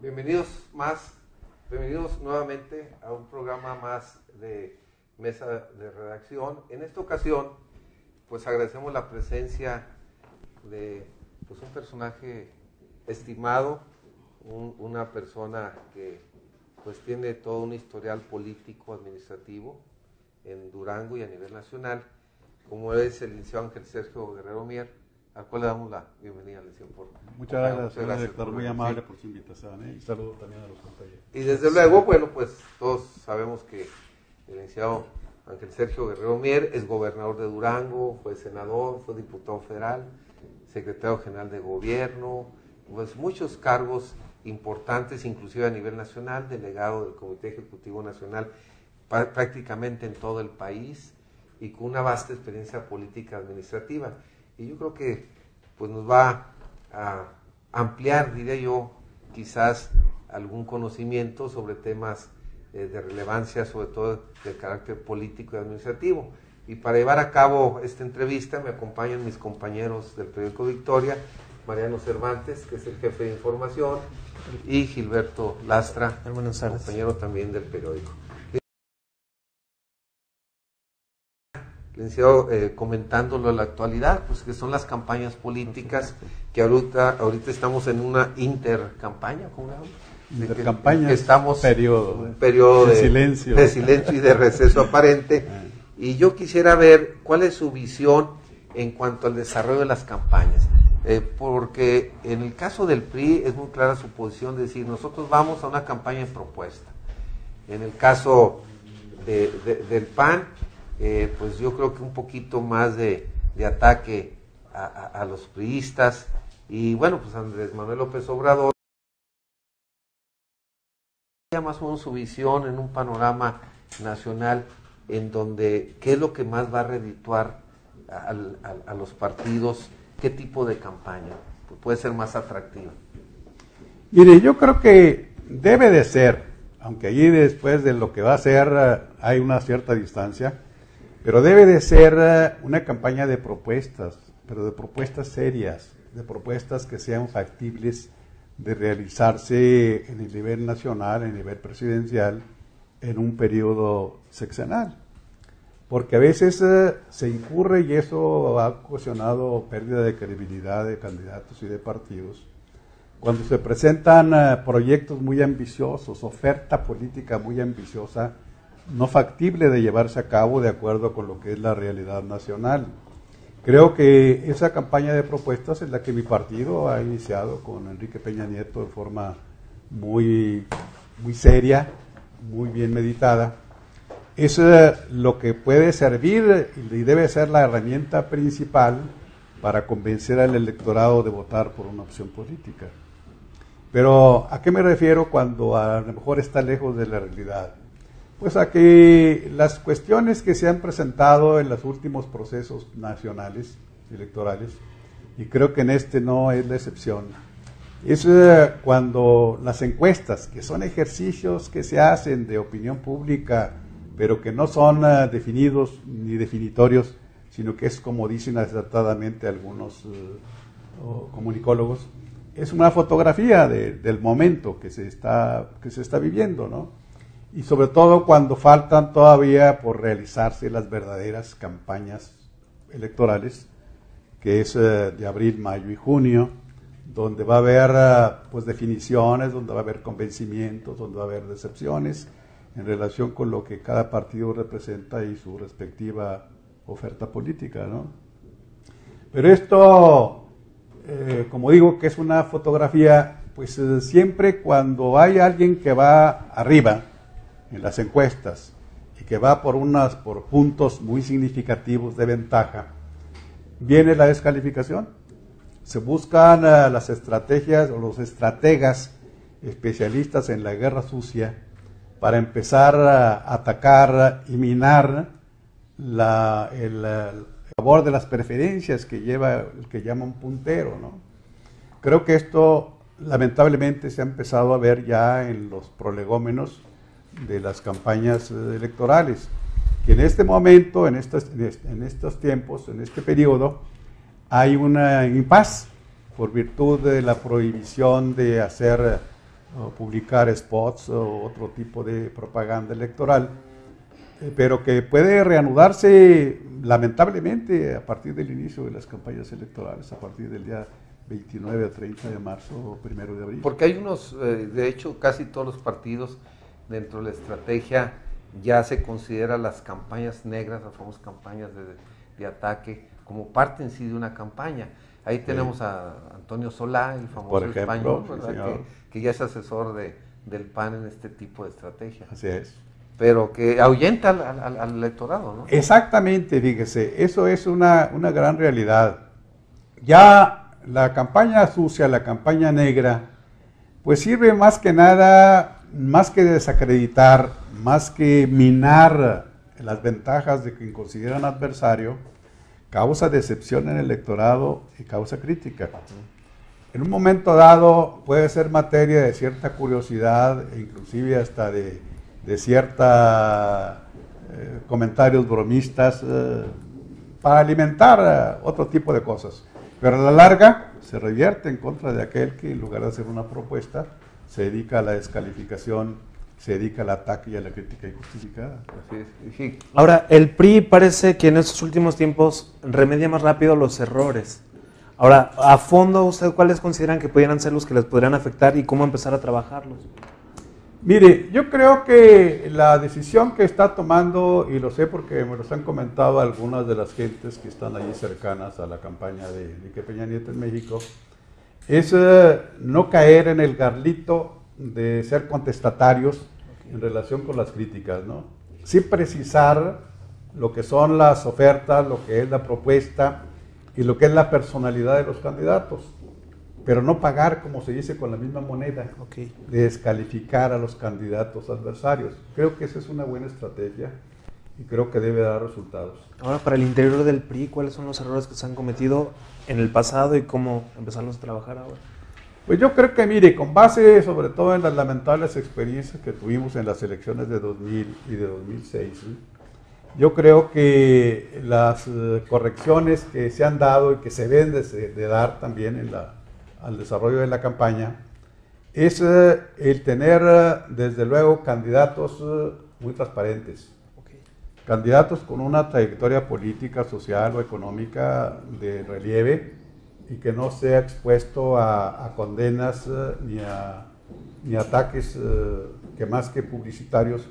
Bienvenidos bienvenidos nuevamente a un programa más de Mesa de Redacción. En esta ocasión, pues agradecemos la presencia de pues, un personaje estimado, una persona que pues tiene todo un historial político, administrativo en Durango y a nivel nacional, como es el licenciado Ángel Sergio Guerrero Mier, al cual le damos la bienvenida, licenciado. Muchas gracias, doctor, muy amable por su invitación, y saludo también a los compañeros. Y desde luego, bueno, pues todos sabemos que el licenciado Ángel Sergio Guerrero Mier es gobernador de Durango, fue senador, fue diputado federal, secretario general de gobierno, pues muchos cargos importantes, inclusive a nivel nacional, delegado del Comité Ejecutivo Nacional prácticamente en todo el país y con una vasta experiencia política administrativa. Y yo creo que pues nos va a ampliar, diría yo, quizás algún conocimiento sobre temas de relevancia, sobre todo del carácter político y administrativo. Y para llevar a cabo esta entrevista me acompañan mis compañeros del periódico Victoria, Mariano Cervantes, que es el jefe de información, y Gilberto Lastra, compañero también del periódico. Licenciado, comentándolo en la actualidad, pues que son las campañas políticas, que ahorita estamos en una intercampaña, ¿cómo se llama? Intercampaña, estamos un periodo de silencio y de receso aparente, y yo quisiera ver cuál es su visión en cuanto al desarrollo de las campañas, porque en el caso del PRI es muy clara su posición de decir, nosotros vamos a una campaña en propuesta. En el caso del PAN, pues yo creo que un poquito más de ataque a los priistas, y bueno, pues Andrés Manuel López Obrador, ya más o menos su visión en un panorama nacional en donde qué es lo que más va a redituar a los partidos, qué tipo de campaña pues puede ser más atractiva. Mire, yo creo que debe de ser, aunque allí después de lo que va a ser hay una cierta distancia, pero debe de ser una campaña de propuestas, pero de propuestas serias, de propuestas que sean factibles de realizarse en el nivel nacional, en el nivel presidencial, en un periodo sexenal. Porque a veces se incurre, y eso ha ocasionado pérdida de credibilidad de candidatos y de partidos, cuando se presentan proyectos muy ambiciosos, oferta política muy ambiciosa, no factible de llevarse a cabo de acuerdo con lo que es la realidad nacional. Creo que esa campaña de propuestas es la que mi partido ha iniciado con Enrique Peña Nieto de forma muy seria, muy bien meditada. Es lo que puede servir y debe ser la herramienta principal para convencer al electorado de votar por una opción política. Pero ¿a qué me refiero cuando a lo mejor está lejos de la realidad? Pues a que las cuestiones que se han presentado en los últimos procesos nacionales electorales, y creo que en este no es la excepción, es cuando las encuestas, que son ejercicios que se hacen de opinión pública, pero que no son definidos ni definitorios, sino que es como dicen acertadamente algunos comunicólogos, es una fotografía del momento que se está viviendo, ¿no? Y sobre todo cuando faltan todavía por realizarse las verdaderas campañas electorales, que es de abril, mayo y junio, donde va a haber pues definiciones, donde va a haber convencimientos, donde va a haber decepciones en relación con lo que cada partido representa y su respectiva oferta política, ¿no? Pero esto, como digo que es una fotografía, pues siempre cuando hay alguien que va arriba en las encuestas y que va por puntos muy significativos de ventaja, viene la descalificación. Se buscan las estrategias o los estrategas especialistas en la guerra sucia para empezar a atacar y minar el favor de las preferencias que lleva el que llaman puntero, ¿no? Creo que esto lamentablemente se ha empezado a ver ya en los prolegómenos de las campañas electorales, que en este momento, en estos tiempos, en este periodo, hay una impas por virtud de la prohibición de hacer o publicar spots o otro tipo de propaganda electoral, pero que puede reanudarse lamentablemente a partir del inicio de las campañas electorales, a partir del día 29 o 30 de marzo o 1 de abril. Porque hay unos, de hecho, casi todos los partidos dentro de la estrategia ya se considera las campañas negras, las famosas campañas de ataque, como parte en sí de una campaña. Ahí tenemos a Antonio Solá, el famoso español, ¿verdad? Que ya es asesor del PAN en este tipo de estrategia. Así es. Pero que ahuyenta al electorado, ¿no? Exactamente, fíjese, eso es una gran realidad. Ya la campaña sucia, la campaña negra, pues sirve más que nada, más que desacreditar, más que minar las ventajas de quien consideran adversario, causa decepción en el electorado y causa crítica. En un momento dado puede ser materia de cierta curiosidad, e inclusive hasta de cierta comentarios bromistas para alimentar otro tipo de cosas. Pero a la larga se revierte en contra de aquel que en lugar de hacer una propuesta se dedica a la descalificación, se dedica al ataque y a la crítica injustificada. Así es. Sí. Ahora, el PRI parece que en estos últimos tiempos remedia más rápido los errores. Ahora, a fondo, ¿usted cuáles consideran que pudieran ser los que les podrían afectar y cómo empezar a trabajarlos? Mire, yo creo que la decisión que está tomando, y lo sé porque me los han comentado algunas de las gentes que están allí cercanas a la campaña de Enrique Peña Nieto en México, es no caer en el garlito de ser contestatarios en relación con las críticas, ¿no? Sí precisar lo que son las ofertas, lo que es la propuesta y lo que es la personalidad de los candidatos, pero no pagar, como se dice, con la misma moneda, de descalificar a los candidatos adversarios. Creo que esa es una buena estrategia y creo que debe dar resultados. Ahora, para el interior del PRI, ¿cuáles son los errores que se han cometido en el pasado y cómo empezarlos a trabajar ahora? Pues yo creo que, mire, con base sobre todo en las lamentables experiencias que tuvimos en las elecciones de 2000 y de 2006, yo creo que las correcciones que se han dado y que se deben de dar también al desarrollo de la campaña es el tener, desde luego, candidatos muy transparentes. Candidatos con una trayectoria política, social o económica de relieve y que no sea expuesto a condenas ni a ataques que más que publicitarios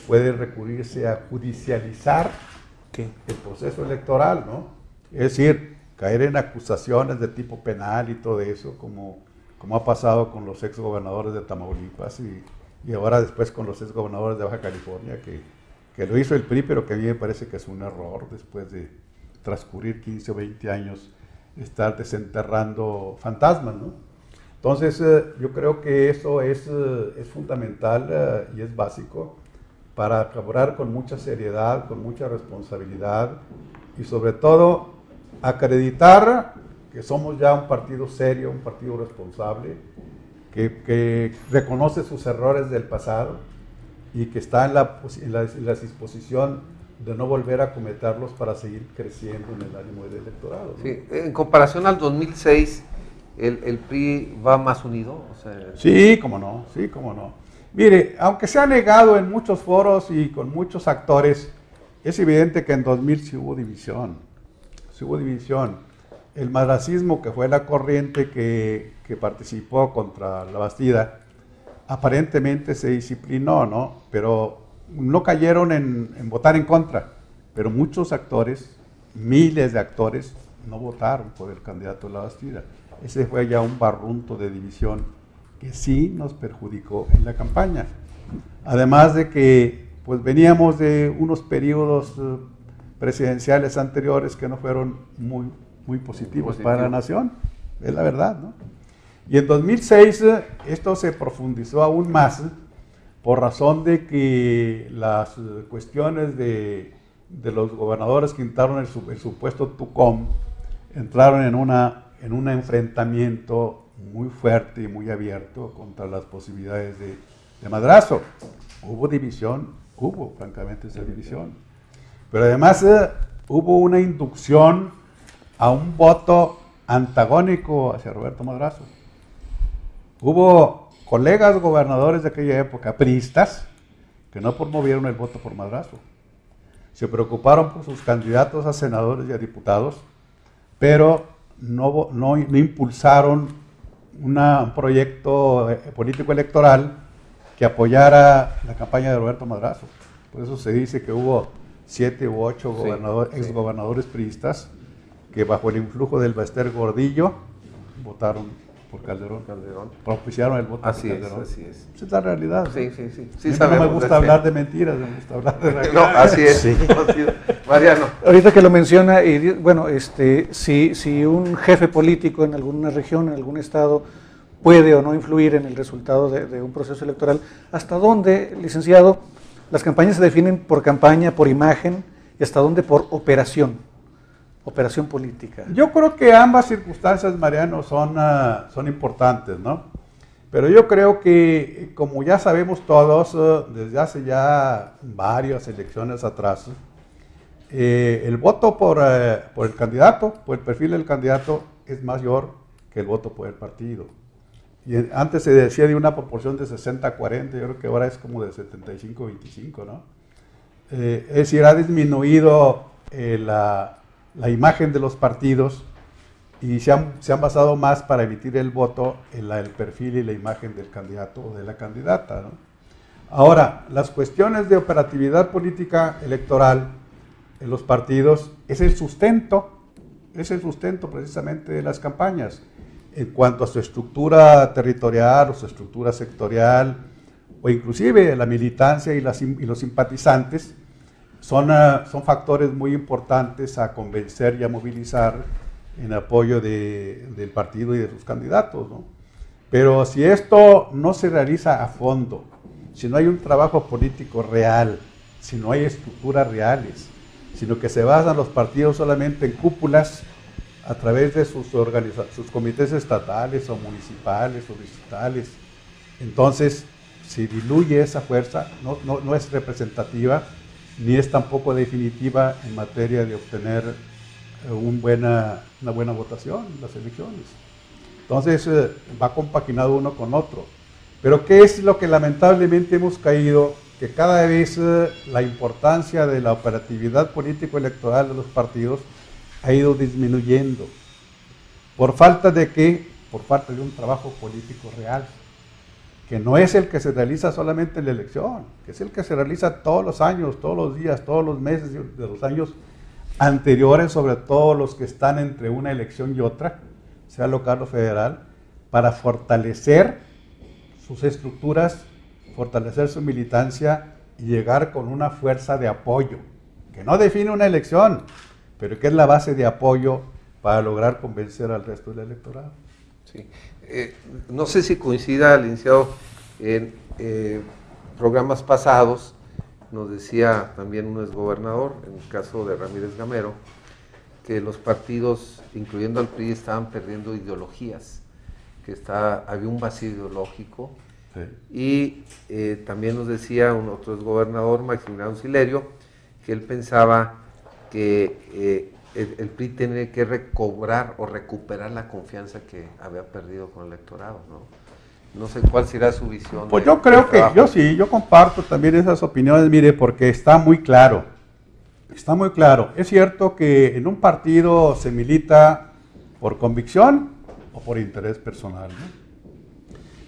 pueden recurrirse a judicializar el proceso electoral, ¿no? Es decir, caer en acusaciones de tipo penal y todo eso, como ha pasado con los exgobernadores de Tamaulipas y ahora después con los exgobernadores de Baja California, que lo hizo el PRI, pero que a mí me parece que es un error después de transcurrir 15 o 20 años estar desenterrando fantasmas, ¿no? Entonces, yo creo que eso es fundamental y es básico para colaborar con mucha seriedad, con mucha responsabilidad y sobre todo acreditar que somos ya un partido serio, un partido responsable, que reconoce sus errores del pasado y que está en la disposición de no volver a cometerlos para seguir creciendo en el ánimo del electorado, ¿no? Sí, en comparación al 2006, el PRI va más unido. O sea, sí, cómo no, sí, cómo no. Mire, aunque se ha negado en muchos foros y con muchos actores, es evidente que en 2000 sí hubo división. Sí hubo división. El madracismo, que fue la corriente que participó contra la Bastida, aparentemente se disciplinó, ¿no? Pero no cayeron en votar en contra. Pero muchos actores, miles de actores, no votaron por el candidato de la Bastida. Ese fue ya un barrunto de división que sí nos perjudicó en la campaña. Además de que pues veníamos de unos periodos presidenciales anteriores que no fueron muy positivos para la nación, es la verdad, ¿no? Y en 2006 esto se profundizó aún más por razón de que las cuestiones de los gobernadores que entraron el supuesto TUCOM entraron en un enfrentamiento muy fuerte y muy abierto contra las posibilidades de madrazo. Hubo división, francamente esa división. Pero además hubo una inducción a un voto antagónico hacia Roberto Madrazo. Hubo colegas gobernadores de aquella época, priistas, que no promovieron el voto por madrazo. Se preocuparon por sus candidatos a senadores y a diputados, pero no impulsaron un proyecto político electoral que apoyara la campaña de Roberto Madrazo. Por eso se dice que hubo 7 u 8 exgobernadores priistas que bajo el influjo del Bester Gordillo votaron por Calderón. Propiciaron el voto por Calderón. Así es. Esa es la realidad. Sí, no me gusta hablar de mentiras, me gusta hablar de realidad. No, así es. Sí. Mariano. Ahorita que lo menciona, y bueno, si un jefe político en alguna región, en algún estado, puede o no influir en el resultado de un proceso electoral, ¿hasta dónde, licenciado, las campañas se definen por campaña, por imagen, y hasta dónde por operación política? Yo creo que ambas circunstancias, Mariano, son importantes, ¿no? Pero yo creo que, como ya sabemos todos, desde hace ya varias elecciones atrás, el voto por el candidato, por el perfil del candidato, es mayor que el voto por el partido. Y antes se decía de una proporción de 60-40, yo creo que ahora es como de 75-25, ¿no? Es decir, ha disminuido la imagen de los partidos y se han basado más para emitir el voto en el perfil y la imagen del candidato o de la candidata, ¿no? Ahora, las cuestiones de operatividad política electoral en los partidos es el sustento precisamente de las campañas. En cuanto a su estructura territorial o su estructura sectorial, o inclusive la militancia y los simpatizantes, son factores muy importantes a convencer y a movilizar en apoyo del partido y de sus candidatos, ¿no? Pero si esto no se realiza a fondo, si no hay un trabajo político real, si no hay estructuras reales, sino que se basan los partidos solamente en cúpulas, a través de sus comités estatales o municipales o distritales, entonces se diluye esa fuerza, no es representativa, ni es tampoco definitiva en materia de obtener una buena votación en las elecciones. Entonces va compaginado uno con otro. Pero ¿qué es lo que lamentablemente hemos caído? Que cada vez la importancia de la operatividad político-electoral de los partidos ha ido disminuyendo. ¿Por falta de qué? Por falta de un trabajo político real, que no es el que se realiza solamente en la elección, que es el que se realiza todos los años, todos los días, todos los meses de los años anteriores, sobre todo los que están entre una elección y otra, sea local o federal, para fortalecer sus estructuras, fortalecer su militancia y llegar con una fuerza de apoyo, que no define una elección, pero que es la base de apoyo para lograr convencer al resto del electorado. Sí. No sé si coincida, licenciado, en programas pasados, nos decía también un exgobernador, en el caso de Ramírez Gamero, que los partidos, incluyendo al PRI, estaban perdiendo ideologías, que había un vacío ideológico. Sí. Y también nos decía un otro exgobernador, Maximiliano Silerio, que él pensaba que el PRI tiene que recobrar o recuperar la confianza que había perdido con el electorado, ¿no? No sé cuál será su visión. Pues yo creo que, yo comparto también esas opiniones, mire, porque está muy claro. Es cierto que en un partido se milita por convicción o por interés personal, ¿no?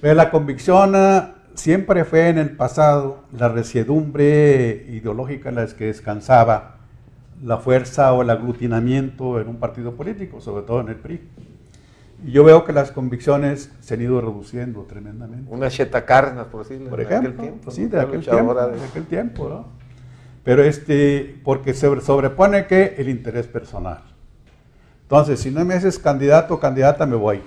Pero la convicción siempre fue en el pasado la resiedumbre ideológica en la que descansaba la fuerza o el aglutinamiento en un partido político, sobre todo en el PRI. Y yo veo que las convicciones se han ido reduciendo tremendamente. Una Cheta Cárdenas, por decirlo. Por ejemplo, pues sí, de aquel tiempo, ¿no? Pero porque se sobrepone que el interés personal. Entonces, si no me haces candidato o candidata, me voy.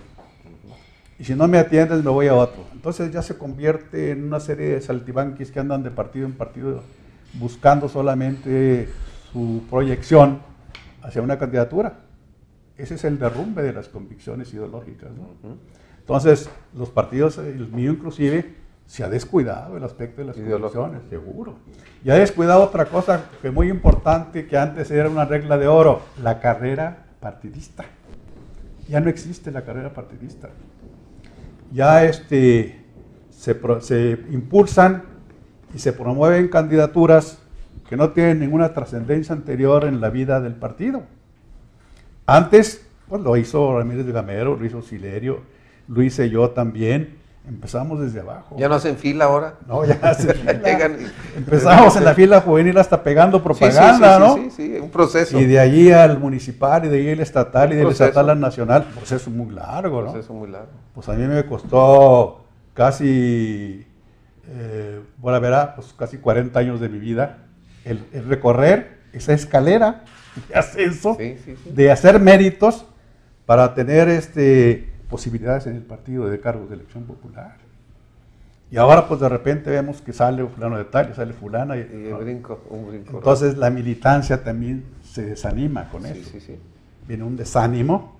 Y si no me atiendes, me voy a otro. Entonces ya se convierte en una serie de saltibanquis que andan de partido en partido buscando solamente su proyección hacia una candidatura. Ese es el derrumbe de las convicciones ideológicas, ¿no? Entonces, los partidos, el mío inclusive, se ha descuidado el aspecto de las convicciones, seguro. Y ha descuidado otra cosa que es muy importante, que antes era una regla de oro, la carrera partidista. Ya no existe la carrera partidista. Ya se impulsan y se promueven candidaturas que no tienen ninguna trascendencia anterior en la vida del partido. Antes, pues lo hizo Ramírez de Gamero, lo hizo Silerio, lo hice yo también. Empezamos desde abajo. ¿Ya no hacen fila ahora? No, ya hacen fila. Llegan Empezamos en la fila juvenil hasta pegando propaganda, ¿no? Sí, un proceso. Y de allí al municipal, y de allí al estatal, y del Proceso. estatal al nacional. Un proceso muy largo, Un ¿no? proceso muy largo. Pues a mí me costó casi, bueno, verá, pues casi 40 años de mi vida el recorrer esa escalera de ascenso, Sí. de hacer méritos para tener posibilidades en el partido de cargos de elección popular. Y ahora pues de repente vemos que sale fulano de tal, y sale fulana. Y un brinco. Entonces la militancia también se desanima con eso. Sí. Viene un desánimo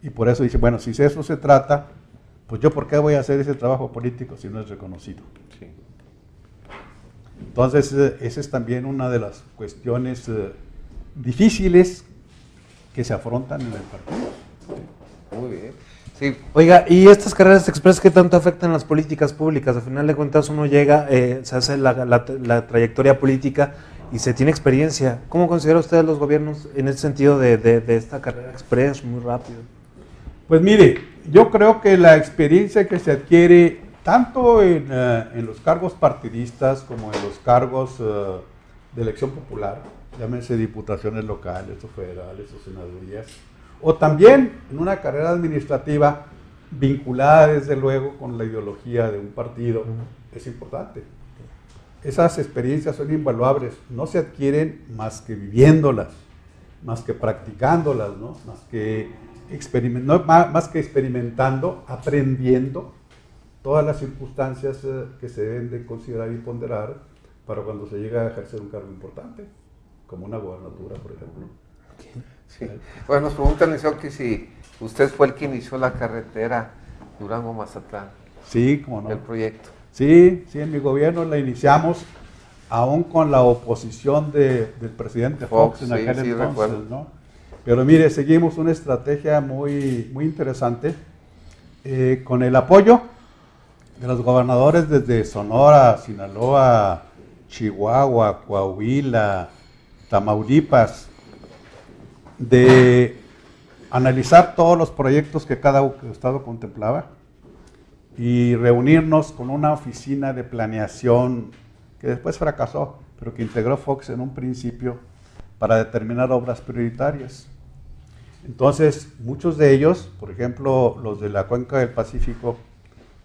y por eso dice, bueno, si de eso se trata, pues yo por qué voy a hacer ese trabajo político si no es reconocido. Sí. Entonces esa es también una de las cuestiones difíciles que se afrontan en el partido. Muy bien. Sí. Oiga, ¿y estas carreras express qué tanto afectan las políticas públicas? Al final de cuentas uno llega, se hace la trayectoria política y se tiene experiencia. ¿Cómo considera usted los gobiernos en ese sentido de esta carrera express muy rápido? Pues mire, yo creo que la experiencia que se adquiere tanto en los cargos partidistas como en los cargos de elección popular, llámense diputaciones locales o federales o senadurías, o también en una carrera administrativa vinculada desde luego con la ideología de un partido, es importante. Esas experiencias son invaluables, no se adquieren más que viviéndolas, más que practicándolas, ¿no? más que experimentando, aprendiendo todas las circunstancias que se deben de considerar y ponderar para cuando se llega a ejercer un cargo importante, como una gobernatura, por ejemplo. Sí. Bueno, nos preguntan, licenciado, que si usted fue el que inició la carretera Durango-Mazatlán, Sí, cómo no. el proyecto. Sí, en mi gobierno la iniciamos aún con la oposición del presidente Fox en aquel entonces, recuerdo. ¿no? Pero mire, seguimos una estrategia muy interesante con el apoyo de los gobernadores desde Sonora, Sinaloa, Chihuahua, Coahuila, Tamaulipas, de analizar todos los proyectos que cada estado contemplaba y reunirnos con una oficina de planeación que después fracasó, pero que integró Fox en un principio para determinar obras prioritarias. Entonces, muchos de ellos, por ejemplo, los de la Cuenca del Pacífico,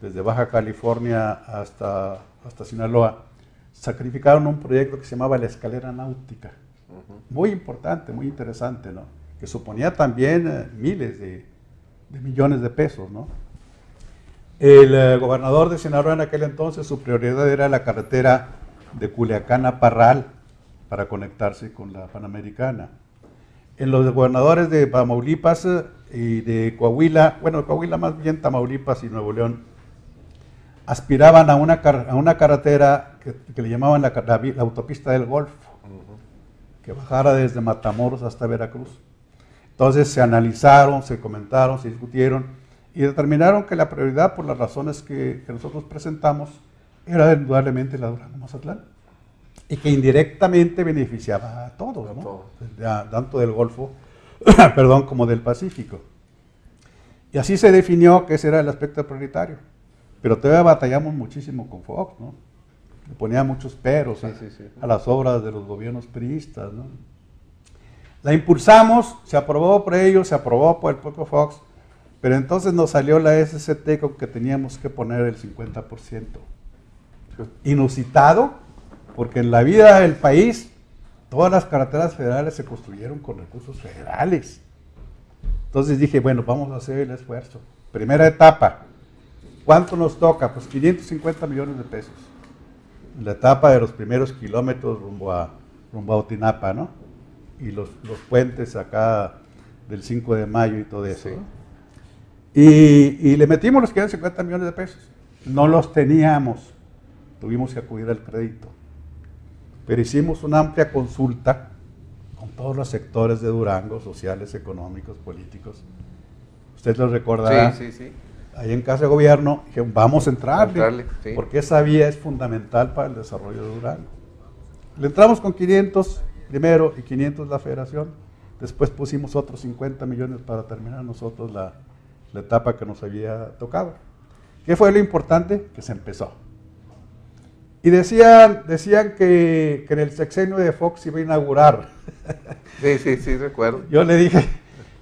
desde Baja California hasta Sinaloa, sacrificaron un proyecto que se llamaba la escalera náutica. Muy importante, muy interesante, ¿no? Que suponía también miles de millones de pesos, ¿no? El gobernador de Sinaloa en aquel entonces, su prioridad era la carretera de Culiacán a Parral para conectarse con la Panamericana. En los gobernadores de Tamaulipas y de Coahuila, bueno, Coahuila más bien Tamaulipas y Nuevo León, aspiraban a una carretera que le llamaban la autopista del Golfo, que bajara desde Matamoros hasta Veracruz. Entonces se analizaron, se comentaron, se discutieron y determinaron que la prioridad, por las razones que nosotros presentamos, era indudablemente la Durango-Mazatlán y que indirectamente beneficiaba a todos, ¿no? Tanto del Golfo perdón, como del Pacífico. Y así se definió que ese era el aspecto prioritario. Pero todavía batallamos muchísimo con Fox, ¿no? Le ponía muchos peros a las obras de los gobiernos priistas, ¿no? La impulsamos, se aprobó por ellos, se aprobó por el propio Fox, pero entonces nos salió la SCT con que teníamos que poner el 50%. Inusitado, porque en la vida del país todas las carreteras federales se construyeron con recursos federales. Entonces dije, bueno, vamos a hacer el esfuerzo. Primera etapa, ¿cuánto nos toca? Pues 550 millones de pesos. La etapa de los primeros kilómetros rumbo a Otinapa, ¿no? Y los puentes acá del 5 de mayo y todo eso, ¿no? Y le metimos los 550 millones de pesos. No los teníamos, tuvimos que acudir al crédito. Pero hicimos una amplia consulta con todos los sectores de Durango, sociales, económicos, políticos. Usted lo recordará. Sí. ahí en Casa de Gobierno, dije, vamos a entrarle, sí. porque esa vía es fundamental para el desarrollo de Durango. Le entramos con 500 primero y 500 la federación, después pusimos otros 50 millones para terminar nosotros la etapa que nos había tocado. ¿Qué fue lo importante? Que se empezó. Y decían que en el sexenio de Fox iba a inaugurar. Sí, recuerdo. Yo le dije,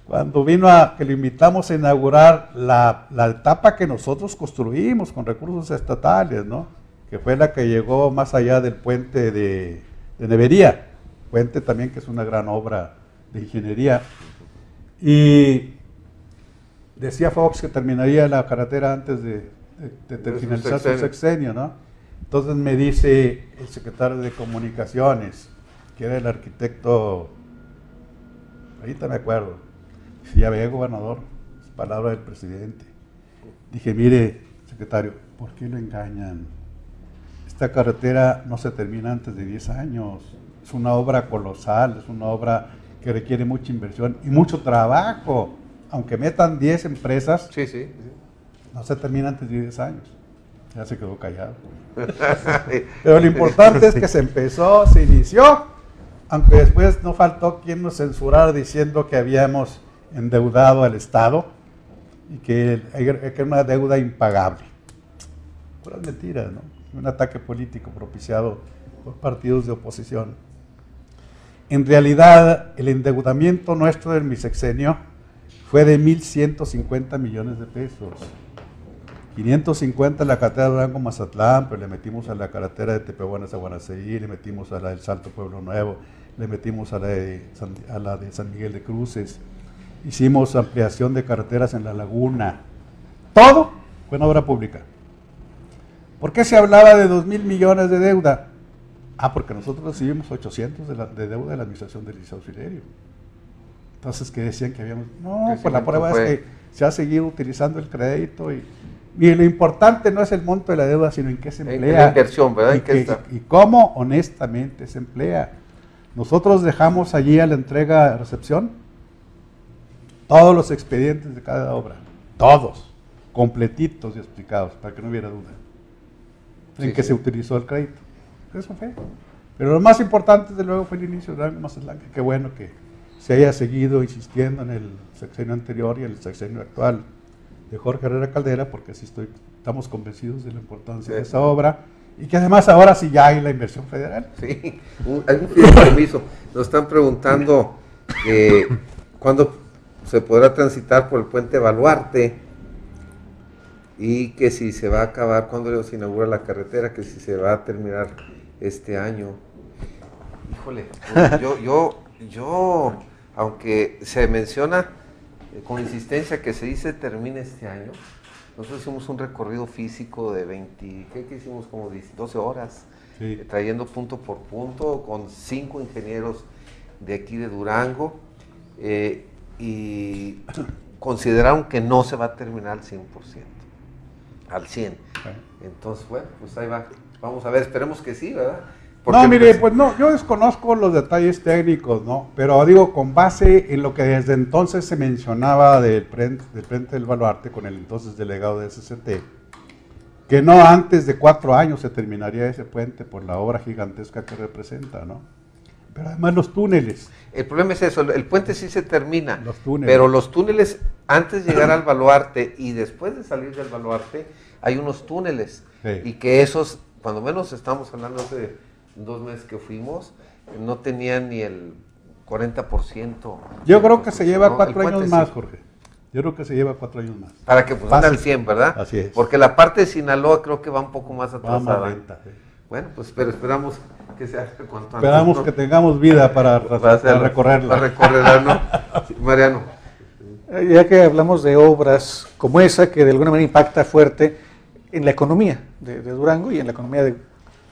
cuando que lo invitamos a inaugurar la etapa que nosotros construimos con recursos estatales, ¿no? Que fue la que llegó más allá del puente de Nevería, puente también que es una gran obra de ingeniería. Y decía Fox que terminaría la carretera antes de finalizar su sexenio, ¿no? Entonces me dice el secretario de Comunicaciones, que era el arquitecto, ahorita me acuerdo, si ya ve, gobernador, es palabra del presidente. Dije, mire, secretario, ¿por qué lo engañan? Esta carretera no se termina antes de 10 años. Es una obra colosal, es una obra que requiere mucha inversión y mucho trabajo. Aunque metan 10 empresas, sí. No se termina antes de 10 años. Ya se quedó callado. Pero lo importante es que se empezó, se inició, aunque después no faltó quien nos censurara diciendo que habíamos endeudado al Estado y que era una deuda impagable. Puras mentiras, ¿no? Un ataque político propiciado por partidos de oposición. En realidad, el endeudamiento nuestro en mi sexenio fue de 1,150 millones de pesos. 550 en la carretera de Durango-Mazatlán, pero le metimos a la carretera de Tepehuanes a Guanaceví, le metimos a la del Salto Pueblo Nuevo, le metimos a la de San Miguel de Cruces, hicimos ampliación de carreteras en La Laguna. Todo fue en obra pública. ¿Por qué se hablaba de 2,000 millones de deuda? Porque nosotros recibimos 800 de deuda de la administración del Liceo Auxiliario. Entonces, que decían que habíamos... No, pues la prueba es que se ha seguido utilizando el crédito y lo importante no es el monto de la deuda, sino en qué se emplea. En la inversión, ¿verdad? Y cómo honestamente se emplea. Nosotros dejamos allí a la entrega de recepción todos los expedientes de cada obra, todos, completitos y explicados, para que no hubiera duda en que se utilizó el crédito. Eso fue. Pero lo más importante, desde luego, fue el inicio de Durango-Mazatlán. Qué bueno que se haya seguido insistiendo en el sexenio anterior y en el sexenio actual de Jorge Herrera Caldera, porque sí estamos convencidos de la importancia de esa obra y que además ahora sí ya hay la inversión federal. Sí, hay un fideicomiso. Nos están preguntando cuándo se podrá transitar por el puente Baluarte y que si se va a acabar, cuándo se inaugura la carretera, que si se va a terminar este año. Híjole, yo aunque se menciona con insistencia que se dice termine este año, nosotros hicimos un recorrido físico de 20, ¿qué hicimos? Como 12 horas, sí. Trayendo punto por punto con 5 ingenieros de aquí de Durango y consideraron que no se va a terminar al 100%, al 100%. Entonces, bueno, pues ahí va, vamos a ver, esperemos que sí, ¿verdad? Porque, no, mire, pues no, yo desconozco los detalles técnicos, ¿no? Pero digo, con base en lo que desde entonces se mencionaba del Frente del Baluarte con el entonces delegado de SCT, que no antes de 4 años se terminaría ese puente por la obra gigantesca que representa, ¿no? Pero además los túneles. El problema es eso, el puente sí se termina, los túneles. Pero los túneles, antes de llegar al Baluarte y después de salir del Baluarte, hay unos túneles, sí. Y que esos, cuando menos estamos hablando hace 2 meses que fuimos, no tenían ni el 40%. Yo creo que se lleva 4 años más, Jorge. Yo creo que se lleva 4 años más. Para que funcione al 100, ¿verdad? Así es. Porque la parte de Sinaloa creo que va un poco más atrasada. Va más lenta, sí. Bueno, pues pero esperamos que se haga cuanto antes. Esperamos, ¿no? Que tengamos vida para recorrerla. Para recorrerla, ¿no? Sí, Mariano. Ya que hablamos de obras como esa, que de alguna manera impacta fuerte en la economía de Durango y en la economía de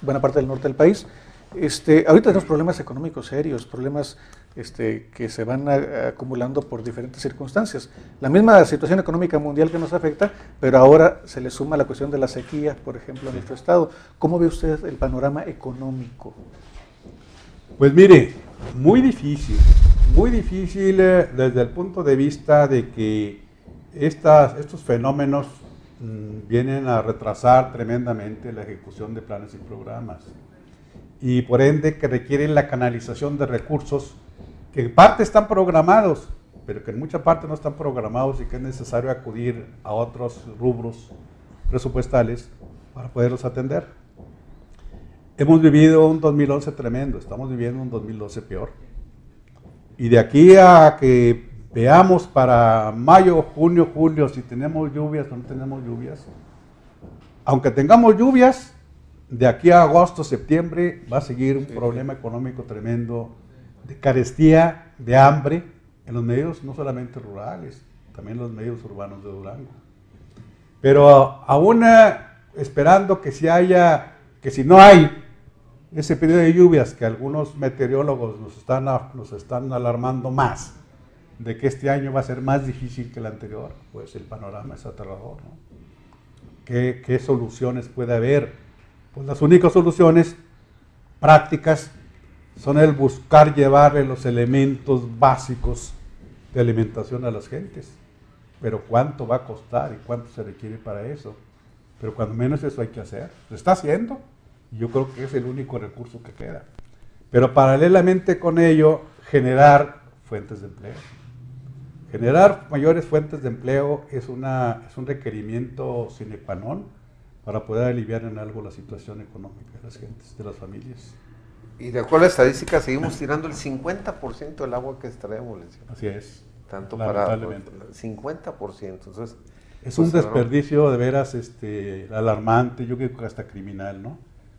buena parte del norte del país, ahorita tenemos problemas económicos serios, problemas que se van acumulando por diferentes circunstancias. La misma situación económica mundial que nos afecta, pero ahora se le suma la cuestión de la sequía, por ejemplo, en nuestro estado. ¿Cómo ve usted el panorama económico? Pues mire, muy difícil desde el punto de vista de que estos fenómenos vienen a retrasar tremendamente la ejecución de planes y programas. Y por ende que requieren la canalización de recursos que en parte están programados, pero que en mucha parte no están programados y que es necesario acudir a otros rubros presupuestales para poderlos atender. Hemos vivido un 2011 tremendo, estamos viviendo un 2012 peor. Y de aquí a que veamos para mayo, junio, julio, si tenemos lluvias o no tenemos lluvias, aunque tengamos lluvias, de aquí a agosto, septiembre, va a seguir un problema económico tremendo de carestía, de hambre, en los medios no solamente rurales, también los medios urbanos de Durango. Pero aún esperando que si no hay ese periodo de lluvias, que algunos meteorólogos nos están alarmando más, de que este año va a ser más difícil que el anterior, pues el panorama es aterrador, ¿no? ¿Qué soluciones puede haber? Pues las únicas soluciones prácticas son el buscar llevarle los elementos básicos de alimentación a las gentes. Pero ¿cuánto va a costar y cuánto se requiere para eso? Pero cuando menos eso hay que hacer. Se está haciendo y yo creo que es el único recurso que queda. Pero paralelamente con ello, generar fuentes de empleo. Generar mayores fuentes de empleo es un requerimiento sine qua non para poder aliviar en algo la situación económica de las gentes, de las familias. Y de acuerdo a la estadística, seguimos tirando el 50% del agua que extraemos. Así es. Tanto para 50%. Entonces, es un desperdicio de veras alarmante, yo creo que hasta criminal, ¿no?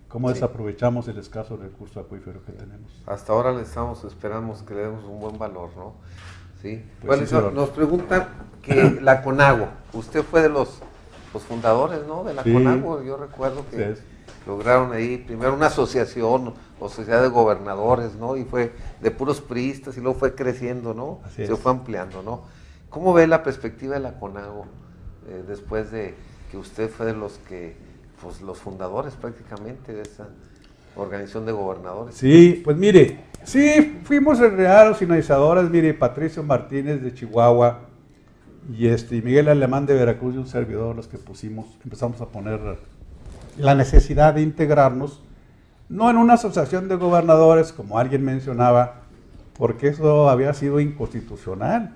¿Cómo desaprovechamos el escaso recurso acuífero que tenemos? Hasta ahora esperamos que le demos un buen valor, ¿no? Sí. Pues bueno, nos preguntan que la CONAGUA, usted fue de los fundadores, ¿no? De la CONAGUA, yo recuerdo que lograron ahí primero una asociación o sociedad de gobernadores, ¿no? Y fue de puros priistas y luego fue creciendo, ¿no? Se fue ampliando, ¿no? ¿Cómo ve la perspectiva de la CONAGUA después de que usted fue de los los fundadores prácticamente de esa organización de gobernadores? Sí, pues mire, sí, fuimos los organizadores, mire, Patricio Martínez de Chihuahua y Miguel Alemán de Veracruz y un servidor, los que empezamos a poner la necesidad de integrarnos, no en una asociación de gobernadores, como alguien mencionaba, porque eso había sido inconstitucional.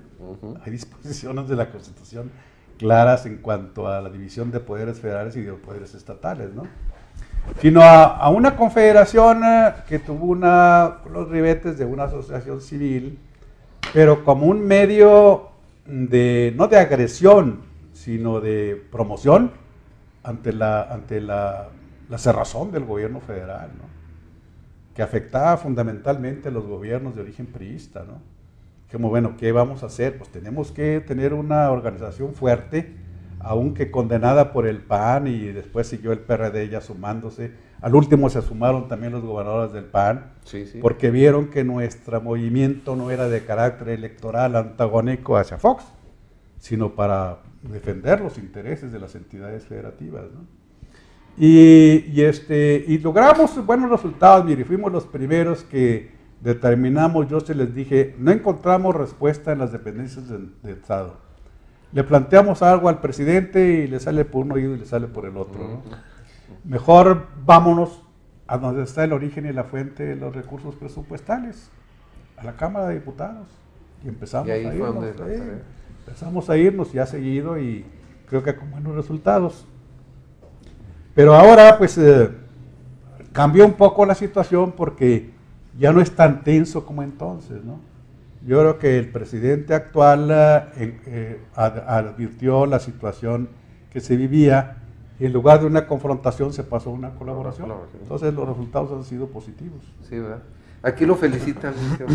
Hay disposiciones de la Constitución claras en cuanto a la división de poderes federales y de poderes estatales, ¿no? Sino a una confederación que tuvo los ribetes de una asociación civil, pero como un medio no de agresión, sino de promoción ante la cerrazón del gobierno federal, ¿no? Que afectaba fundamentalmente a los gobiernos de origen priista, ¿no? Como, bueno, ¿qué vamos a hacer? Pues tenemos que tener una organización fuerte, aunque condenada por el PAN y después siguió el PRD ya sumándose. Al último se sumaron también los gobernadores del PAN, porque vieron que nuestro movimiento no era de carácter electoral antagónico hacia Fox, sino para defender los intereses de las entidades federativas, ¿no? Y logramos buenos resultados. Mire, fuimos los primeros que determinamos, yo se les dije, no encontramos respuesta en las dependencias de Estado. Le planteamos algo al presidente y le sale por un oído y le sale por el otro, ¿no? Mejor vámonos a donde está el origen y la fuente de los recursos presupuestales, a la Cámara de Diputados. Y empezamos a irnos y ha seguido y creo que con buenos resultados. Pero ahora pues cambió un poco la situación porque ya no es tan tenso como entonces, ¿no? Yo creo que el presidente actual advirtió la situación que se vivía y en lugar de una confrontación se pasó a una colaboración. Entonces los resultados han sido positivos. Sí, ¿verdad? Aquí lo felicitan por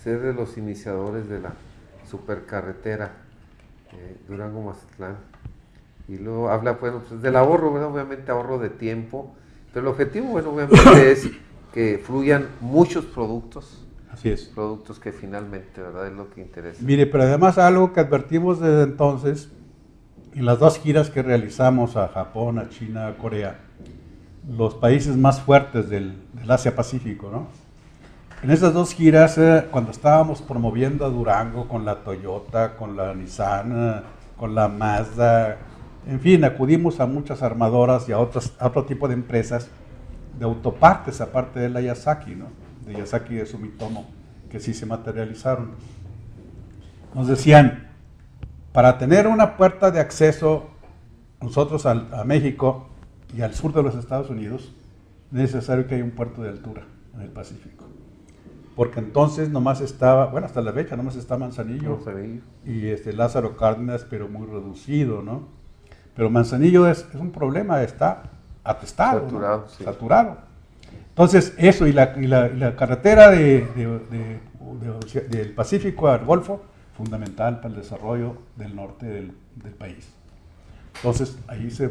ser de los iniciadores de la supercarretera Durango-Mazatlán. Y luego habla, bueno, pues del ahorro, ¿verdad? Obviamente ahorro de tiempo, pero el objetivo, bueno, obviamente es que fluyan muchos productos. Así es. Productos que finalmente, ¿verdad? Es lo que interesa. Mire, pero además algo que advertimos desde entonces, en las 2 giras que realizamos a Japón, a China, a Corea, los países más fuertes del Asia-Pacífico, ¿no? En esas 2 giras, cuando estábamos promoviendo a Durango con la Toyota, con la Nissan, con la Mazda, En fin, acudimos a muchas armadoras y a otro tipo de empresas de autopartes, aparte de la Yasaki, ¿no? De Yasaki y de Sumitomo, que sí se materializaron. Nos decían, para tener una puerta de acceso nosotros a México y al sur de los Estados Unidos, es necesario que haya un puerto de altura en el Pacífico. Porque entonces nomás estaba, bueno, hasta la fecha nomás está Manzanillo y Lázaro Cárdenas, pero muy reducido, ¿no? Pero Manzanillo es un problema, está atestado, saturado, ¿no? sí. Saturado. Entonces, eso y la carretera del Pacífico al Golfo, fundamental para el desarrollo del norte del país. Entonces, ahí se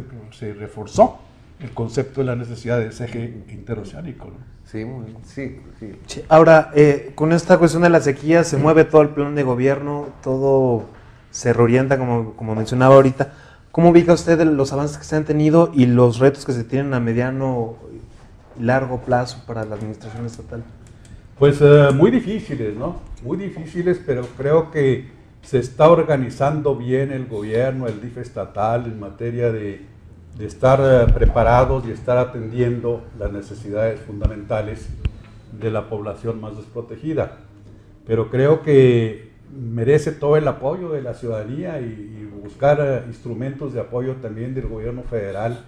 reforzó el concepto de la necesidad de ese eje interoceánico, ¿no? Sí, sí, sí. Sí, ahora, con esta cuestión de la sequía, se mueve todo el plan de gobierno, todo se reorienta, como mencionaba ahorita. ¿Cómo ubica usted los avances que se han tenido y los retos que se tienen a mediano y largo plazo para la administración estatal? Pues muy difíciles, ¿no? Muy difíciles, pero creo que se está organizando bien el gobierno, el DIF estatal, en materia de estar preparados y estar atendiendo las necesidades fundamentales de la población más desprotegida. Pero creo que merece todo el apoyo de la ciudadanía y buscar instrumentos de apoyo también del gobierno federal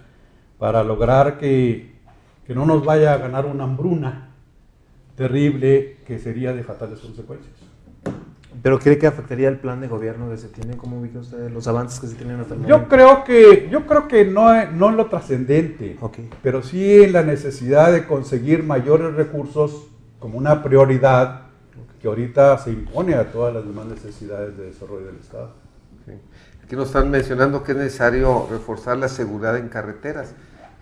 para lograr que no nos vaya a ganar una hambruna terrible que sería de fatales consecuencias. ¿Pero cree que afectaría el plan de gobierno que se tiene? ¿Cómo ubica usted los avances que se tienen hasta el Yo momento? creo que no en lo trascendente, Okay. pero sí en la necesidad de conseguir mayores recursos como una prioridad que ahorita se impone a todas las demás necesidades de desarrollo del Estado. Sí. Aquí nos están mencionando que es necesario reforzar la seguridad en carreteras.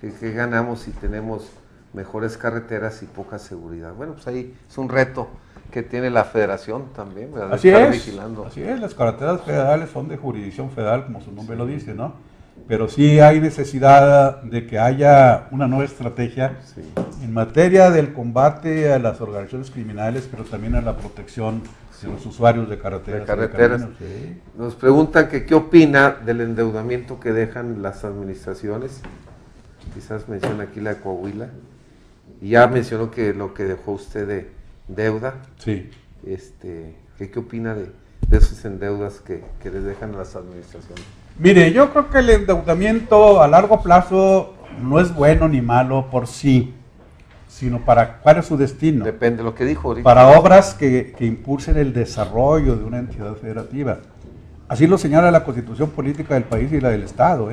¿Qué ganamos si tenemos mejores carreteras y poca seguridad? Bueno, pues ahí es un reto que tiene la federación también, ¿verdad? Así Estar es, vigilando. así es, las carreteras federales son de jurisdicción federal, como su nombre lo dice, ¿no? Pero sí hay necesidad de que haya una nueva estrategia Sí. en materia del combate a las organizaciones criminales, pero también a la protección de los usuarios de carreteras. De carreteras. caminos, sí. Nos preguntan que qué opina del endeudamiento que dejan las administraciones. Quizás menciona aquí la de Coahuila. Y ya mencionó que lo que dejó usted de deuda. Sí. ¿Qué opina de esos endeudas que les dejan a las administraciones? Mire, yo creo que el endeudamiento a largo plazo no es bueno ni malo por sí, sino para cuál es su destino. Depende de lo que dijo ahorita. Para obras que impulsen el desarrollo de una entidad federativa. Así lo señala la Constitución Política del país y la del Estado.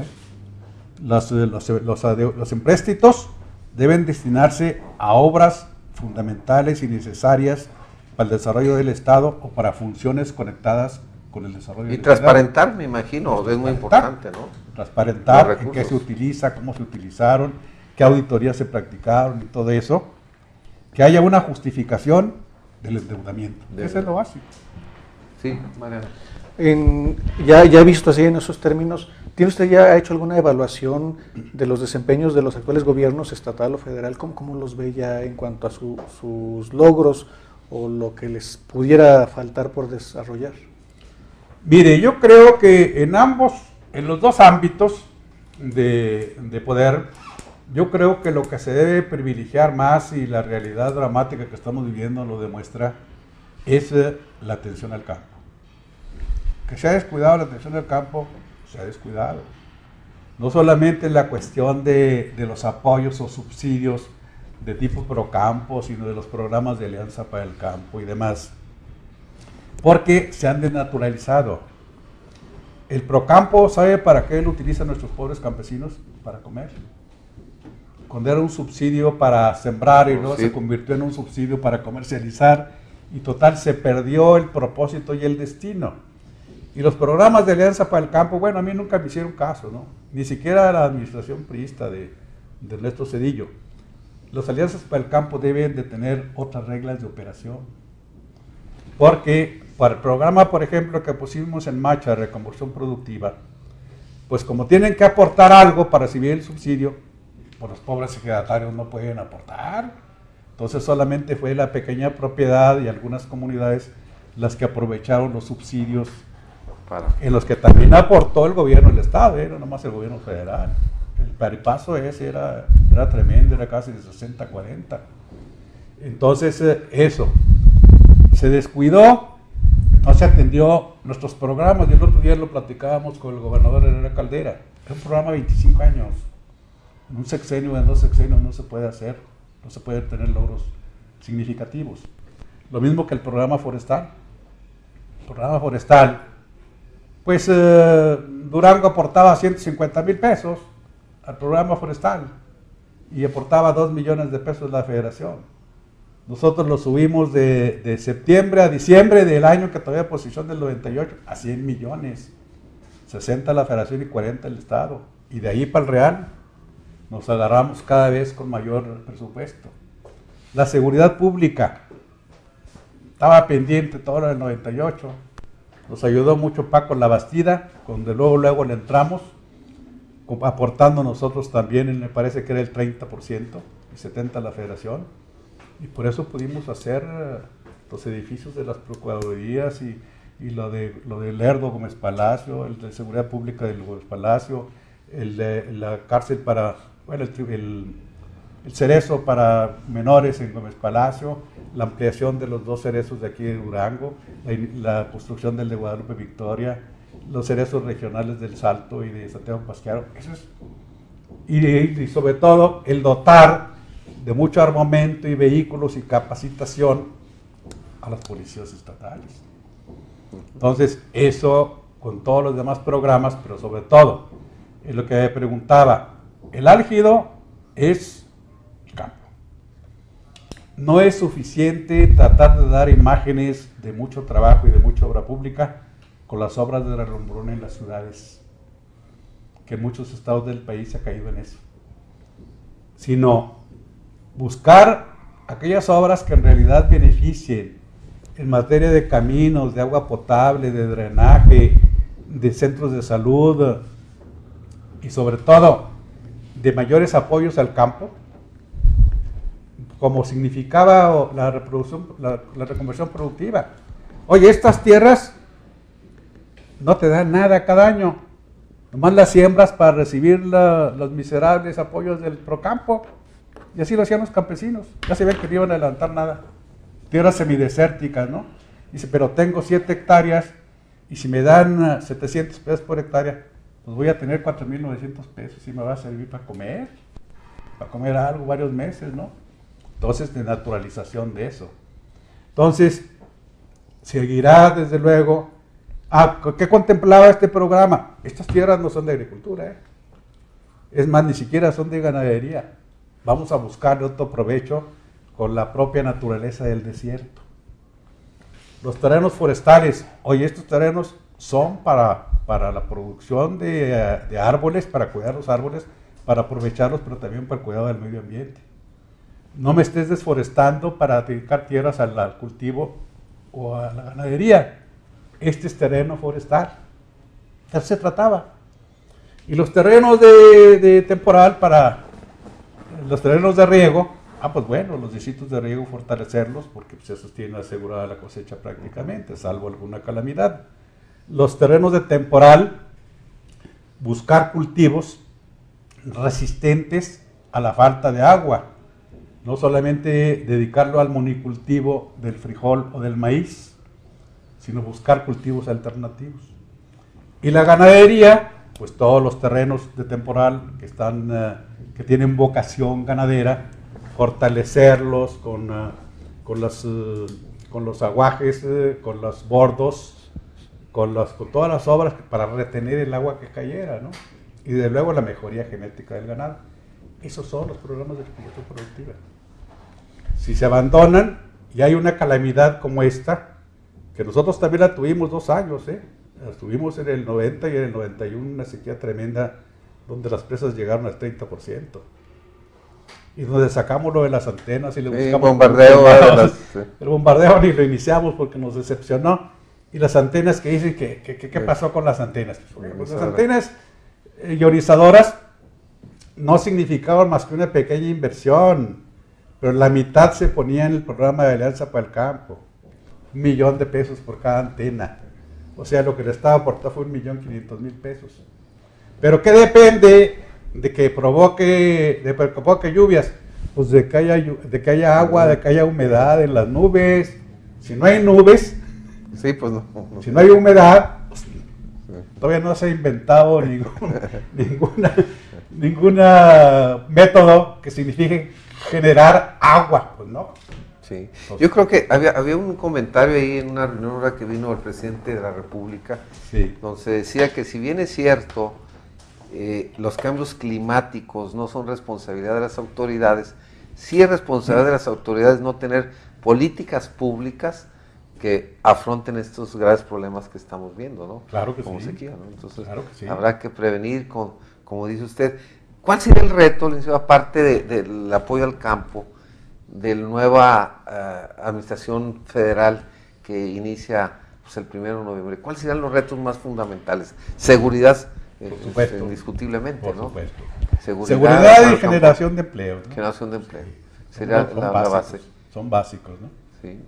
Los empréstitos deben destinarse a obras fundamentales y necesarias para el desarrollo del Estado o para funciones conectadas con el desarrollo Y del transparentar, me imagino, es muy importante, ¿no? Transparentar Los en qué se recursos. utiliza, cómo se utilizaron, qué auditorías se practicaron y todo eso. Que haya una justificación del endeudamiento. Eso es lo básico. Sí, Mariana. Ya visto así en esos términos, ¿tiene usted ya hecho alguna evaluación de los desempeños de los actuales gobiernos estatal o federal? ¿Cómo los ve ya en cuanto a sus logros o lo que les pudiera faltar por desarrollar? Mire, yo creo que en los dos ámbitos de poder, yo creo que lo que se debe privilegiar más, y la realidad dramática que estamos viviendo lo demuestra, es la atención al campo. Que se ha descuidado la atención al campo, se ha descuidado. No solamente la cuestión de los apoyos o subsidios de tipo Procampo, sino de los programas de Alianza para el Campo y demás, porque se han desnaturalizado. El Procampo, ¿sabe para qué lo utilizan nuestros pobres campesinos? Para comer. Cuando era un subsidio para sembrar y luego se convirtió en un subsidio para comercializar, y total se perdió el propósito y el destino. Y los programas de Alianza para el Campo, bueno, a mí nunca me hicieron caso, ¿no? Ni siquiera la administración priista de Ernesto Zedillo. Las alianzas para el campo deben de tener otras reglas de operación. Porque para el programa, por ejemplo, que pusimos en marcha de reconversión productiva, pues como tienen que aportar algo para recibir el subsidio, pues los pobres ejidatarios no pueden aportar. Entonces solamente fue la pequeña propiedad y algunas comunidades las que aprovecharon los subsidios en los que también aportó el gobierno del Estado, no nomás el gobierno federal. El paripazo ese era tremendo, era casi de 60-40. Entonces, eso, se descuidó, no se atendió nuestros programas, y el otro día lo platicábamos con el gobernador Herrera Caldera. Es un programa de 25 años. En un sexenio, en 2 sexenios no se puede hacer, no se puede tener logros significativos. Lo mismo que el programa forestal. El programa forestal, pues Durango aportaba 150,000 pesos al programa forestal y aportaba 2 millones de pesos la federación. Nosotros lo subimos de septiembre a diciembre del año que todavía posición del 98 a 100 millones. 60 la federación y 40 el Estado. Y de ahí para el Real nos agarramos cada vez con mayor presupuesto. La seguridad pública estaba pendiente todo lo del 98. Nos ayudó mucho Paco Labastida, donde luego le entramos, aportando nosotros también, me parece que era el 30% y 70% la federación. Y por eso pudimos hacer los edificios de las procuradurías y lo de Lerdo Gómez Palacio, el de seguridad pública del Gómez Palacio, el de la cárcel para, bueno, el cerezo para menores en Gómez Palacio, la ampliación de los 2 cerezos de aquí de Durango, la construcción del de Guadalupe Victoria, los cerezos regionales del Salto y de Santiago Pasquero. Eso es, y sobre todo el dotar de mucho armamento y vehículos y capacitación a las policías estatales. Entonces, eso con todos los demás programas, pero sobre todo, es lo que me preguntaba, el álgido es el campo. No es suficiente tratar de dar imágenes de mucho trabajo y de mucha obra pública con las obras de relumbrón en las ciudades, que en muchos estados del país se ha caído en eso, sino buscar aquellas obras que en realidad beneficien en materia de caminos, de agua potable, de drenaje, de centros de salud y sobre todo de mayores apoyos al campo, como significaba la reconversión productiva. Oye, estas tierras no te dan nada cada año, nomás las siembras para recibir los miserables apoyos del Procampo. Y así lo hacían los campesinos, ya se ven que no iban a levantar nada. Tierras semidesérticas, ¿no? Dice, pero tengo 7 hectáreas y si me dan 700 pesos por hectárea, pues voy a tener 4,900 pesos y me va a servir para comer algo varios meses, ¿no? Entonces, de naturalización de eso. Entonces, seguirá desde luego. ¿Qué contemplaba este programa? Estas tierras no son de agricultura, ¿eh? Es más, ni siquiera son de ganadería. Vamos a buscar otro provecho con la propia naturaleza del desierto. Los terrenos forestales, oye, estos terrenos son para la producción de árboles, para cuidar los árboles, para aprovecharlos, pero también para el cuidado del medio ambiente. No me estés desforestando para dedicar tierras al cultivo o a la ganadería. Este es terreno forestal. De eso se trataba. Y los terrenos de temporal para los terrenos de riego, pues bueno, los distritos de riego fortalecerlos porque pues, esos tienen asegurada la cosecha prácticamente, salvo alguna calamidad. Los terrenos de temporal, buscar cultivos resistentes a la falta de agua, no solamente dedicarlo al monocultivo del frijol o del maíz, sino buscar cultivos alternativos. Y la ganadería, pues todos los terrenos de temporal que tienen vocación ganadera, fortalecerlos con los aguajes, con los bordos, con todas las obras para retener el agua que cayera, ¿no? Y desde luego la mejoría genética del ganado. Esos son los programas de explotación productiva. Si se abandonan y hay una calamidad como esta, que nosotros también la tuvimos 2 años, la tuvimos en el 90 y en el 91, una sequía tremenda, donde las presas llegaron al 30%. Y donde sacamos lo de las antenas y le buscamos bombardeo. El bombardeo ni lo iniciamos porque nos decepcionó. Y las antenas que dicen ¿qué pasó con las antenas? Pues las antenas ionizadoras no significaban más que una pequeña inversión, pero la mitad se ponía en el programa de Alianza para el Campo. $1,000,000 por cada antena. O sea, lo que el Estado aportó fue 1.500.000 pesos. Pero ¿qué depende de que provoque lluvias? Pues de que haya agua, de que haya humedad en las nubes. Si no hay nubes, Sí, pues no. si no hay humedad, pues, todavía no se ha inventado ninguna método que signifique generar agua, pues no. Sí. Yo creo que había un comentario ahí en una reunión ahora que vino el presidente de la República, Sí. donde se decía que si bien es cierto, los cambios climáticos no son responsabilidad de las autoridades, sí es responsabilidad de las autoridades no tener políticas públicas que afronten estos graves problemas que estamos viendo, ¿no? Claro que como sí. sequía, ¿no? Entonces, Claro que sí. habrá que prevenir, como dice usted. ¿Cuál sería el reto, licenciado, aparte del apoyo al campo, de la nueva administración federal que inicia pues, el 1 de noviembre? ¿Cuáles serían los retos más fundamentales? Seguridad, Por supuesto. indiscutiblemente, Por ¿no? supuesto. al Seguridad y campo, generación de empleo, ¿no? generación de empleo. Sería Son la básicos, base. Son básicos, ¿no? Sí.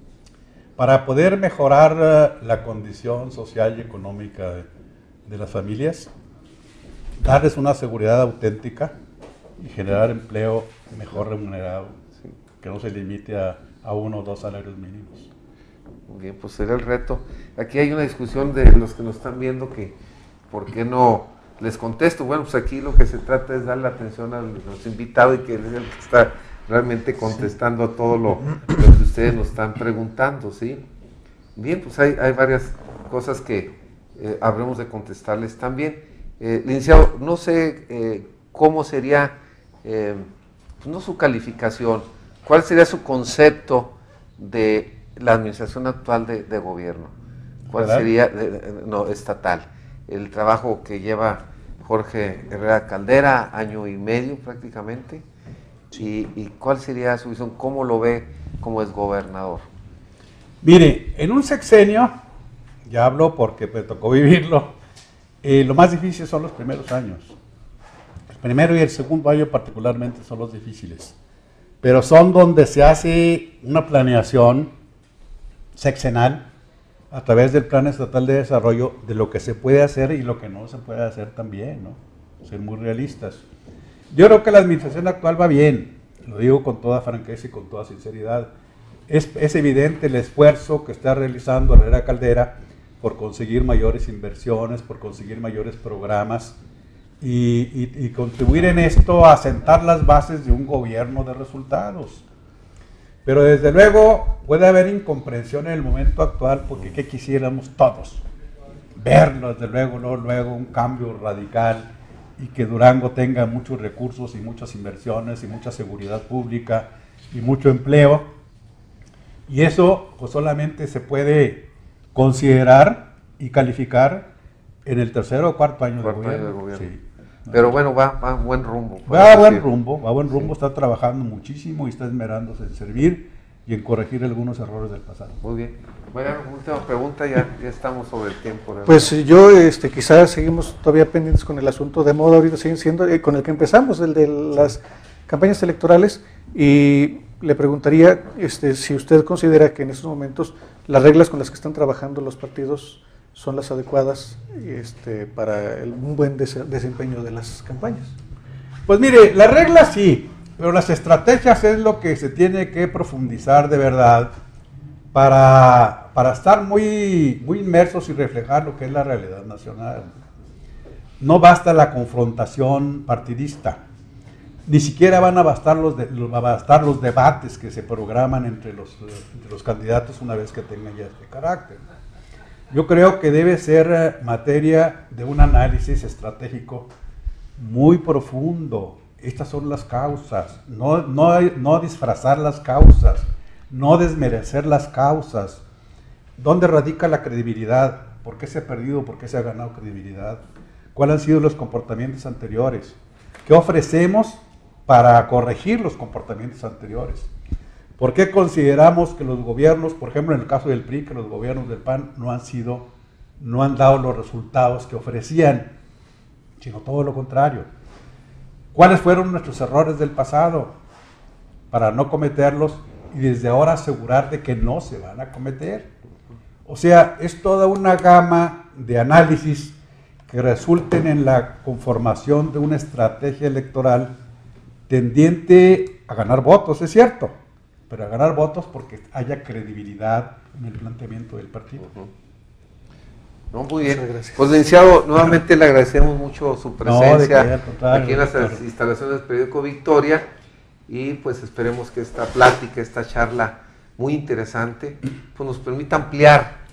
Para poder mejorar la condición social y económica de las familias, darles una seguridad auténtica y generar empleo mejor remunerado, Sí. que no se limite a 1 o 2 salarios mínimos. Muy bien, pues sería el reto. Aquí hay una discusión de los que nos están viendo que, ¿por qué no les contesto? Bueno, pues aquí lo que se trata es darle atención a los invitados y que él es el que está realmente contestando a todo lo que ustedes nos están preguntando, ¿sí? Bien, pues hay varias cosas que habremos de contestarles también. Licenciado, no sé cómo sería, pues no su calificación, cuál sería su concepto de la administración actual de gobierno, cuál ¿Verdad? sería, no, estatal, el trabajo que lleva Jorge Herrera Caldera, año y medio prácticamente, y cuál sería su visión, cómo lo ve como exgobernador. Mire, en un sexenio, ya hablo porque me tocó vivirlo, lo más difícil son los primeros años. El primero y el segundo año particularmente son los difíciles, pero son donde se hace una planeación sexenal a través del Plan Estatal de Desarrollo de lo que se puede hacer y lo que no se puede hacer también, ¿no? Ser muy realistas. Yo creo que la administración actual va bien, lo digo con toda franqueza y con toda sinceridad. Es evidente el esfuerzo que está realizando Herrera Caldera por conseguir mayores inversiones, por conseguir mayores programas y contribuir en esto a sentar las bases de un gobierno de resultados. Pero desde luego puede haber incomprensión en el momento actual porque ¿qué quisiéramos todos? Verlo desde luego un cambio radical y que Durango tenga muchos recursos y muchas inversiones y mucha seguridad pública y mucho empleo. Y eso pues solamente se puede considerar y calificar en el tercero o cuarto año de gobierno. Sí. Pero bueno, va a buen rumbo. Va a buen rumbo, está trabajando muchísimo y está esmerándose en servir y en corregir algunos errores del pasado. Muy bien. Bueno, última pregunta, ya estamos sobre el tiempo. ¿Verdad? Pues yo, quizás seguimos todavía pendientes con el asunto de moda, ahorita siguen siendo, con el que empezamos, el de las campañas electorales, y le preguntaría si usted considera que en estos momentos las reglas con las que están trabajando los partidos son las adecuadas para un buen desempeño de las campañas. Pues mire, las reglas sí, pero las estrategias es lo que se tiene que profundizar de verdad para estar muy inmersos y reflejar lo que es la realidad nacional. No basta la confrontación partidista, ni siquiera van a bastar los debates que se programan entre los candidatos una vez que tengan ya este carácter. Yo creo que debe ser materia de un análisis estratégico muy profundo. Estas son las causas, no disfrazar las causas, no desmerecer las causas. ¿Dónde radica la credibilidad? ¿Por qué se ha perdido? ¿Por qué se ha ganado credibilidad? ¿Cuáles han sido los comportamientos anteriores? ¿Qué ofrecemos para corregir los comportamientos anteriores? ¿Por qué consideramos que los gobiernos, por ejemplo en el caso del PRI, que los gobiernos del PAN no han dado los resultados que ofrecían, sino todo lo contrario? ¿Cuáles fueron nuestros errores del pasado para no cometerlos y desde ahora asegurar de que no se van a cometer? O sea, es toda una gama de análisis que resulten en la conformación de una estrategia electoral tendiente a ganar votos, es cierto, pero a ganar votos porque haya credibilidad en el planteamiento del partido. No, muy bien. Pues, licenciado, nuevamente le agradecemos mucho su presencia aquí en las instalaciones del periódico Victoria, y pues esperemos que esta plática, esta charla muy interesante, pues nos permita ampliar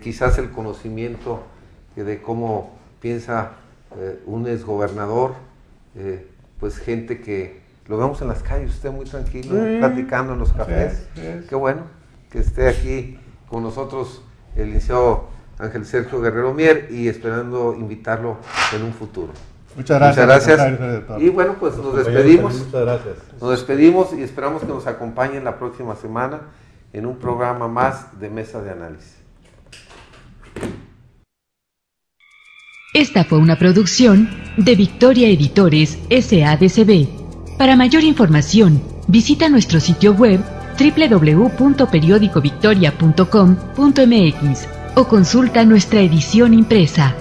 quizás el conocimiento de cómo piensa un exgobernador, pues gente que lo vemos en las calles, usted muy tranquilo, platicando en los cafés. Qué bueno que esté aquí con nosotros el licenciado Ángel Sergio Guerrero Mier, y esperando invitarlo en un futuro. Muchas gracias. Y bueno, pues nos despedimos. Muchas gracias. Nos despedimos y esperamos que nos acompañen la próxima semana en un programa más de Mesa de Análisis. Esta fue una producción de Victoria Editores S.A.D.C.B. Para mayor información, visita nuestro sitio web www.periodicovictoria.com.mx o consulta nuestra edición impresa.